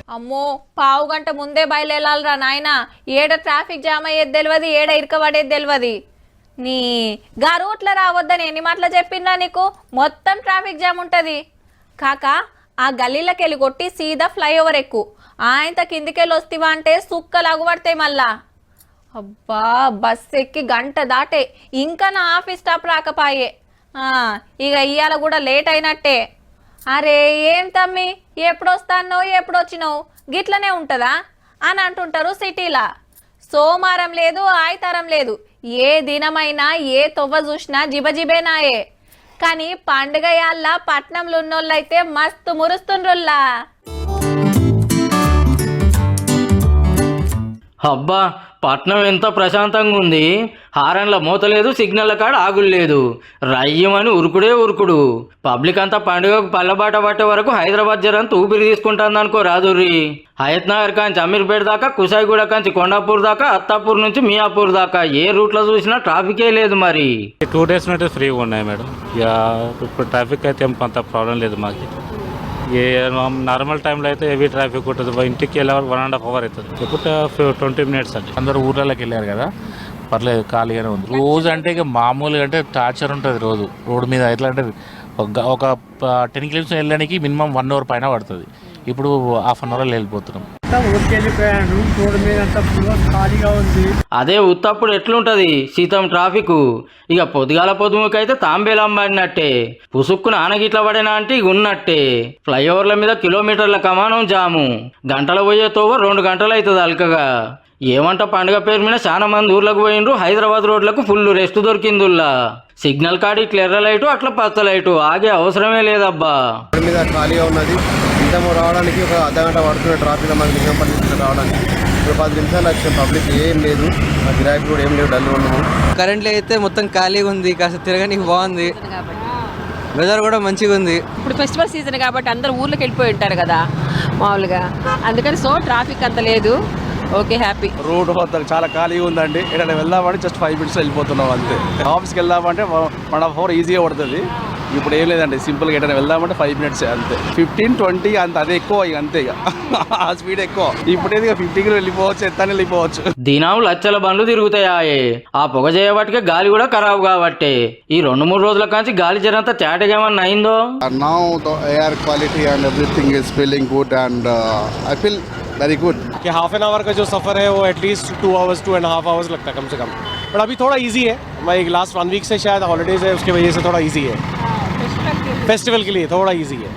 అమ్మో పావు గంట ముందే బయలుదేరాలరా నాయన. ఏడ ట్రాఫిక్ జామ్ అయ్యేది తెలియదు, ఏడ ఇరకబడేది తెలియదు. నీ గా రూట్లో రావద్దని ఎన్ని మాటలు చెప్పిందా నీకు? మొత్తం ట్రాఫిక్ జామ్ ఉంటుంది. కాక ఆ గల్లీలోకి వెళ్ళి కొట్టి సీదా ఫ్లైఓవర్ ఎక్కు. ఆయనత కిందికెళ్ళి వస్తావా అంటే సుక్కలు అగుపడతాయి మళ్ళా. అబ్బా బస్ ఎక్కి గంట దాటే ఇంకా నా ఆఫీస్ స్టాప్ రాకపాయే. ఇక ఇవాళ కూడా లేట్ అయినట్టే. అరే ఏం తమ్మి ఎప్పుడొస్తానో ఎప్పుడొచ్చినావు గిట్లనే ఉంటుందా అని అంటుంటారు సిటీలా. సోమవారం లేదు ఆదివారం లేదు, ఏ దినమైనా ఏ తొవ్వ చూసినా జిబజిబేనాయే. కానీ పండుగ యాళ్ళ పట్నంలో ఉన్నోళ్ళైతే మస్తు మురుస్తుండ్రుల్లా. అబ్బా పట్నం ఎంత ప్రశాంతంగా ఉంది. హారన్ల మూత లేదు, సిగ్నల్ కాడ ఆగులు లేదు. రయ్యమని ఉరుకుడే ఉరుకుడు. పబ్లిక్ అంతా పండుగకు పల్లబాట పట్టే వరకు హైదరాబాద్ జరంతా ఊపిరి తీసుకుంటుంది అనుకో రాదుర్రి. హయత్ నగర్ కాంచి అమీర్పేట దాకా, కుషాయిగూడ కాంచి కొండాపూర్ దాకా, అత్తాపూర్ నుంచి మియాపూర్ దాకా ఏ రూట్లో చూసినా ట్రాఫికే లేదు. మరి 2 days నుండి ఫ్రీగా ఉన్నాయి మేడం. ఇక ఇప్పుడు ట్రాఫిక్ అయితే ఏం కొంత ప్రాబ్లం లేదు మాకు. ఏ నార్మల్ టైంలో అయితే హెవీ ట్రాఫిక్ ఉంటుంది. ఇంటికి వెళ్ళే 1.5 hours అవుతుంది. ఇప్పుడు 20 minutes అండి. అందరూ ఊర్లలోకి వెళ్ళారు కదా, పర్లేదు ఖాళీగానే ఉంది. రోజు అంటే ఇక మామూలుగా అంటే టార్చర్ ఉంటుంది. రోజు రోడ్డు మీద ఎట్లా అంటే ఒక 10 kilometers వెళ్ళడానికి మినిమం 1 hour పైన పడుతుంది. ఇప్పుడు 1/2 hour వెళ్ళిపోతున్నాం. అదే ఉత్తప్పుడు ఎట్లుంటది సీతం ట్రాఫిక్. ఇక పొద్దుగాల పొద్దుముకైతే తాంబేలం పడినట్టే, పుసుక్కున ఆనగిట్ల పడినా అంటే ఇక ఉన్నట్టే. ఫ్లైఓవర్ల మీద కిలోమీటర్ల కమానం జాము. గంటల పోయే తోవ 2 గంటలు అవుతుంది అల్కగా. ఏమంట పండుగ పేరు మీద చాలా మంది ఊర్లకు పోయిండ్రు. హైదరాబాద్ రోడ్లకు ఫుల్ రెస్ట్ దొరికిందుల్లా. సిగ్నల్ కాడ ఇట్లా ఎర్ర లైటు అట్లా పచ్చ లైటు ఆగే అవసరమే లేదబ్బా. మీద ఖాళీగా ఉన్నది. ఇంతమో రావడానికి ఒక అర్ధగంట పడుతున్న ట్రాఫిక్ మనకి నిజంపల్లి రావడానికి. ఇప్పుడు 10 నిమిషాలు వచ్చిన పబ్లిక్ ఏం లేదు, గిరాకీ కూడా ఏం లేవు, డల్ ఉన్నాము. కరెంట్లో అయితే మొత్తం ఖాళీగా ఉంది. కాస్త తిరగడానికి బాగుంది, వెదర్ కూడా మంచిగా ఉంది. ఇప్పుడు ఫెస్టివల్ సీజన్ కాబట్టి అందరూ ఊర్లోకి వెళ్ళిపోయి ఉంటారు కదా మామూలుగా, అందుకని సో ట్రాఫిక్ అంత లేదు. Okay happy. రోడ్ చాలా ఖాళీగా ఉందండి. ఎక్కడైనా వెళ్దామంటే జస్ట్ 5 minutes వెళ్ళిపోతున్నాం అంతే. ఆఫీస్కి వెళ్దామంటే 1.5 hours ఈజీగా పడుతుంది. ఇప్పుడు ఏం లేదండి, సింపుల్గా ఎక్కడైనా వెళ్దామంటే 5 minutes అంతే. 15-20 అంత అదే ఎక్కువ ఇక అంతే. ఇక ఆ స్పీడ్ ఎక్కువ. ఇప్పుడు ఇక 50 వెళ్ళిపోవచ్చు, ఎత్తాని వెళ్ళిపోవచ్చు. దినం లచ్చల బండ్లు తిరుగుతాయే. ఆ పొగ చేయబట్టికే గాలి కూడా ఖరాబ్ కాబట్టే. ఈ 2-3 రోజుల కాంచి గాలి జరంతా తేటగేమన్నా అయిందో. Now the air quality and everything is feeling good and I feel very good. कि 1/2 hour का जो सफ़र है वो एटलीस्ट 2 hours 2.5 hours लगता है कम से कम. बट अभी थोड़ा इजी है. मैं लास्ट 1 week से शायद हॉलीडेज है उसकी वजह से थोड़ा इजी है. फेस्टिवल के लिए थोड़ा इजी है.